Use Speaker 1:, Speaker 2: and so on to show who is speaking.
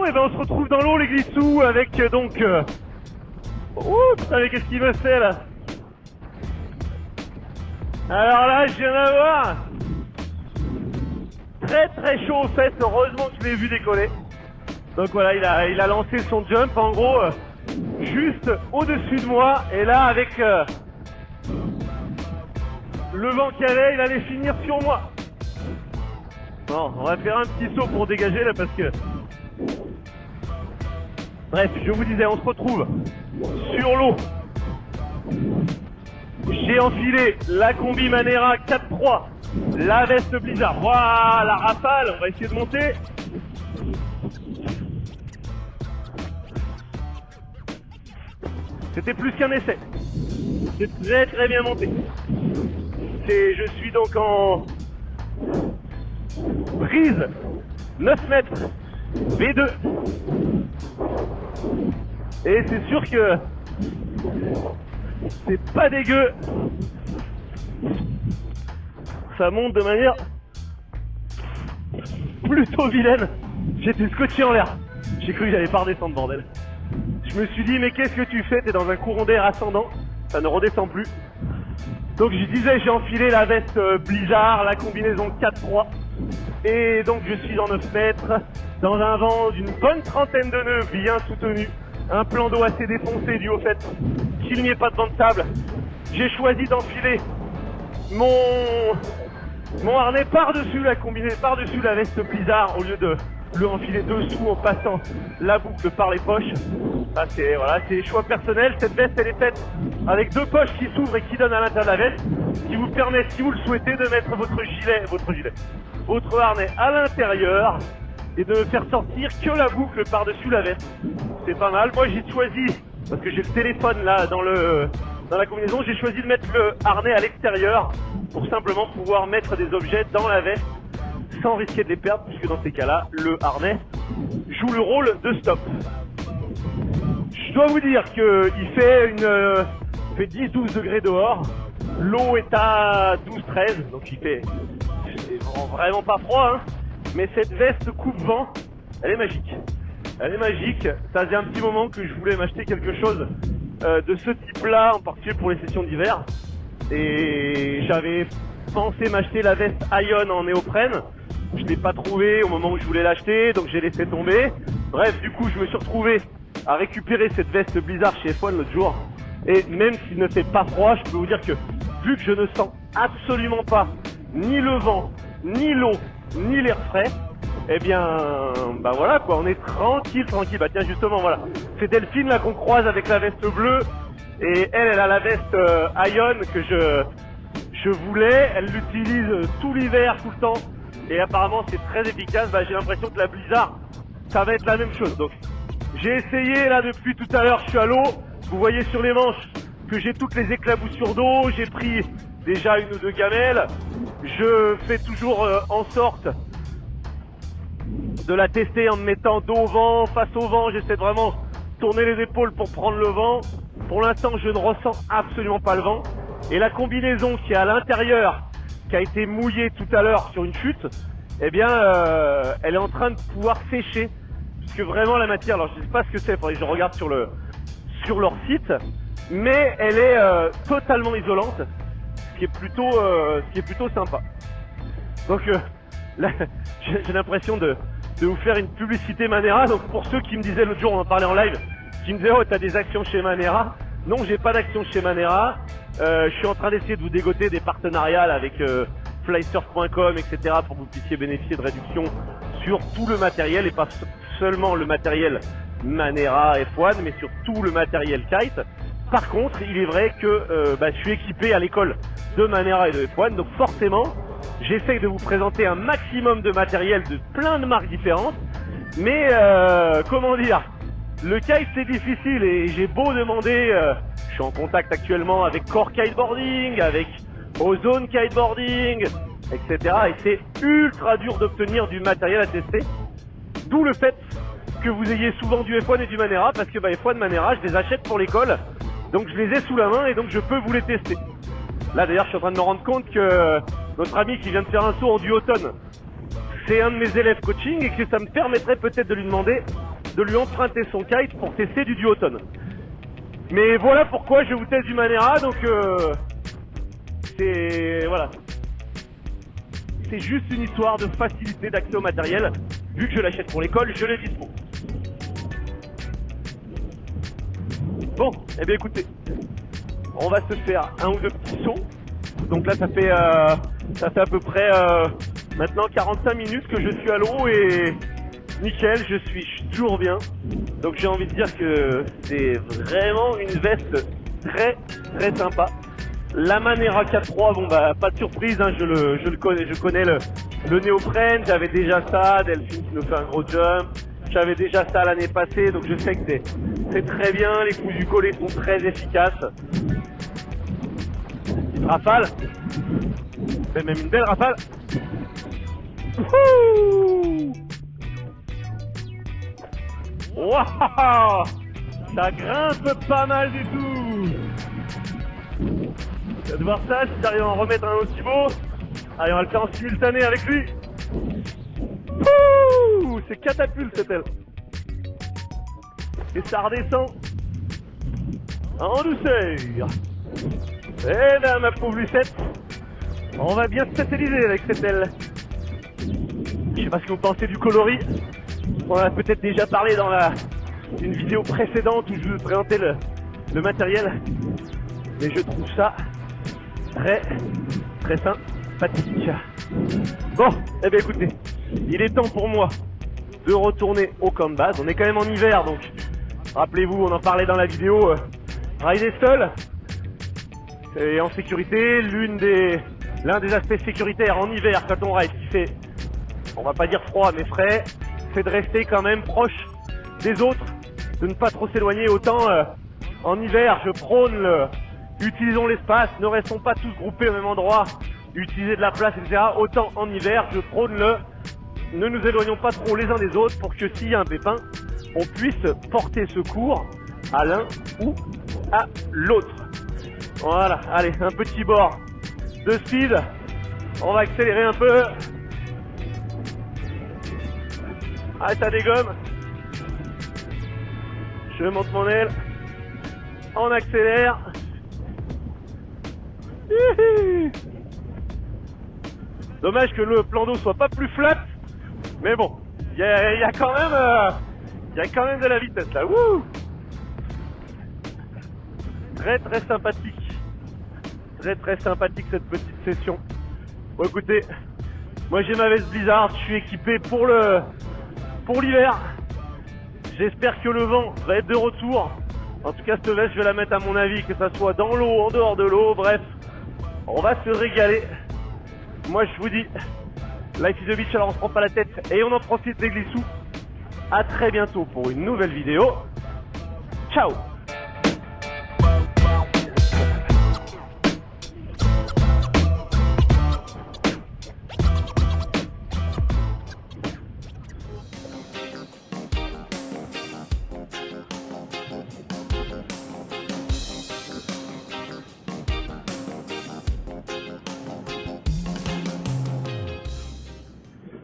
Speaker 1: et ben on se retrouve dans l'eau les glissous avec donc... Oh putain mais qu'est-ce qu'il me fait là? Alors là je viens d'avoir très chaud aux fesses, heureusement que je l'ai vu décoller. Donc voilà, il a lancé son jump en gros juste au-dessus de moi et là avec le vent qu'il y avait, il allait finir sur moi. Bon, on va faire un petit saut pour dégager là parce que... Bref, je vous disais, on se retrouve sur l'eau. J'ai enfilé la combi Manera 4.3, la veste Blizzard. Voilà, la rafale, on va essayer de monter. C'était plus qu'un essai. C'est très bien monté. Je suis donc en brise 9 mètres V2. Et c'est sûr que c'est pas dégueu. Ça monte de manière plutôt vilaine. J'étais scotché en l'air. J'ai cru que j'allais pas redescendre, bordel. Je me suis dit, mais qu'est-ce que tu fais? T'es dans un courant d'air ascendant. Ça ne redescend plus. Donc je disais, j'ai enfilé la veste Blizzard, la combinaison 4.3. Et donc je suis en 9 mètres, dans un vent d'une bonne trentaine de nœuds, bien soutenu. Un plan d'eau assez défoncé dû au fait qu'il n'y ait pas de vent de sable. J'ai choisi d'enfiler mon harnais par-dessus la combinaison, par-dessus la veste Blizzard, au lieu de le enfiler dessous en passant la boucle par les poches. Ça c'est voilà, c'est choix personnel. Cette veste elle est faite avec deux poches qui s'ouvrent et qui donnent à l'intérieur de la veste, qui vous permet, si vous le souhaitez, de mettre votre harnais à l'intérieur et de faire sortir que la boucle par-dessus la veste. C'est pas mal. Moi j'ai choisi, parce que j'ai le téléphone là dans la combinaison, j'ai choisi de mettre le harnais à l'extérieur pour simplement pouvoir mettre des objets dans la veste sans risquer de les perdre, puisque dans ces cas-là, le harnais joue le rôle de stop. Je dois vous dire qu'il fait 10-12 degrés dehors, l'eau est à 12-13, donc il fait vraiment pas froid, hein. Mais cette veste coupe-vent, elle est magique. Elle est magique. Ça faisait un petit moment que je voulais m'acheter quelque chose de ce type-là, en particulier pour les sessions d'hiver. Et j'avais pensé m'acheter la veste Ion en néoprène. Je l'ai pas trouvé au moment où je voulais l'acheter, donc j'ai laissé tomber. Bref, du coup, je me suis retrouvé à récupérer cette veste Blizzard chez F1 l'autre jour. Et même s'il ne fait pas froid, je peux vous dire que vu que je ne sens absolument pas ni le vent, ni l'eau, ni l'air frais, eh bien, bah voilà quoi, on est tranquille. Bah tiens, justement, voilà, c'est Delphine là qu'on croise avec la veste bleue, et elle a la veste Ion que je voulais. Elle l'utilise tout l'hiver, tout le temps, et apparemment c'est très efficace. Bah j'ai l'impression que la Blizzard, ça va être la même chose. Donc j'ai essayé là depuis tout à l'heure, je suis à l'eau. Vous voyez sur les manches que j'ai toutes les éclaboussures d'eau. J'ai pris déjà une ou deux gamelles. Je fais toujours en sorte de la tester en me mettant dos au vent, face au vent. J'essaie de vraiment tourner les épaules pour prendre le vent. Pour l'instant, je ne ressens absolument pas le vent. Et la combinaison qui est à l'intérieur, qui a été mouillée tout à l'heure sur une chute, eh bien, elle est en train de pouvoir sécher. Parce que vraiment la matière, alors je ne sais pas ce que c'est, faudrait que je regarde sur leur site, mais elle est totalement isolante, ce qui est plutôt sympa. Donc là, j'ai l'impression de vous faire une publicité Manera. Donc pour ceux qui me disaient l'autre jour, on en parlait en live, qui me disaient oh t'as des actions chez Manera. Non, j'ai pas d'actions chez Manera. Je suis en train d'essayer de vous dégoter des partenariats avec flysurf.com, etc. pour que vous puissiez bénéficier de réductions sur tout le matériel et pas seulement le matériel Manera F1, mais sur tout le matériel kite. Par contre, il est vrai que je suis équipé à l'école de Manera et de F1, donc forcément, j'essaye de vous présenter un maximum de matériel de plein de marques différentes. Mais comment dire, le kite c'est difficile et j'ai beau demander, je suis en contact actuellement avec Core Kiteboarding, avec Ozone Kiteboarding, etc. Et c'est ultra dur d'obtenir du matériel à tester. D'où le fait que vous ayez souvent du F1 et du Manera, parce que F1 Manera, je les achète pour l'école, donc je les ai sous la main et donc je peux vous les tester. Là d'ailleurs, je suis en train de me rendre compte que notre ami qui vient de faire un saut en duotone, c'est un de mes élèves coaching et que ça me permettrait peut-être de lui demander de lui emprunter son kite pour tester du duotone. Mais voilà pourquoi je vous teste du Manera, donc voilà. C'est juste une histoire de facilité d'accès au matériel. Vu que je l'achète pour l'école, je l'ai dispo. Bon, eh bien écoutez, on va se faire un ou deux petits sauts. Donc là ça fait à peu près maintenant 45 minutes que je suis à l'eau et nickel, je suis toujours bien. Donc j'ai envie de dire que c'est vraiment une veste très très sympa. La Manera 4.3, bon bah pas de surprise, hein, je connais le néoprène, j'avais déjà ça, Delphine qui nous fait un gros jump, j'avais déjà ça l'année passée, donc je sais que c'est très bien, les coups du collet sont très efficaces. Petite rafale, c'est même une belle rafale. Wouhou! Waouh! Ça grimpe pas mal du tout! Tu vas voir ça, si j'arrive à en remettre un aussi beau. Allez, on va le faire en simultané avec lui. Ouh, c'est catapulte cette aile. Et ça redescend en douceur. Et là, ma pauvre Lucette, on va bien se spécialiser avec cette aile. Je sais pas ce que vous pensez du coloris. On en a peut-être déjà parlé dans une vidéo précédente où je vous présentais le matériel. Mais je trouve ça très très sympathique. Bon, eh bien écoutez, il est temps pour moi de retourner au camp de base. On est quand même en hiver, donc rappelez-vous, on en parlait dans la vidéo, rider seul et en sécurité, l'un des aspects sécuritaires en hiver quand on ride, qui fait, on va pas dire froid mais frais, c'est de rester quand même proche des autres, de ne pas trop s'éloigner. Autant en hiver, je prône utilisons l'espace, ne restons pas tous groupés au même endroit, utiliser de la place, etc. Autant en hiver, je prône ne nous éloignons pas trop les uns des autres pour que s'il y a un pépin, on puisse porter secours à l'un ou à l'autre. Voilà, allez, un petit bord de speed, on va accélérer un peu. Ah, ça dégomme. Je monte mon aile, on accélère. Dommage que le plan d'eau soit pas plus flat, mais bon, il y a quand même de la vitesse là. Wouh! Très très sympathique, très sympathique cette petite session. Bon écoutez, moi j'ai ma veste Blizzard, je suis équipé pour l'hiver. J'espère que le vent va être de retour. En tout cas cette veste je vais la mettre à mon avis, que ça soit dans l'eau, en dehors de l'eau, bref. On va se régaler. Moi je vous dis, life is a beach, alors on se prend pas la tête et on en profite des glissous. À très bientôt pour une nouvelle vidéo. Ciao!